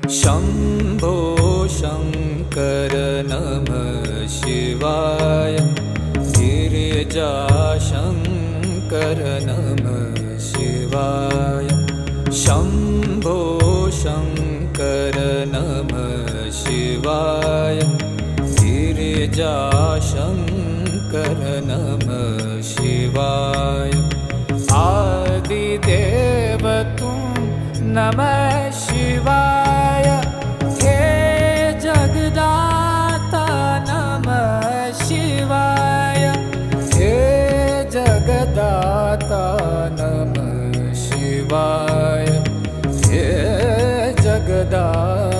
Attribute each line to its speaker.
Speaker 1: शम्भो शङ्कर नमः शिवाय। गिरिजाशङ्कर नमः शिवाय। शम्भो शङ्कर नमः शिवाय। गिरिजाशङ्कर नमः शिवाय। आदिदेव तुम नमः शिवाय। हे जगदाता नमः शिवाय। हे जगदाता नमः शिवाय। हे जगदाता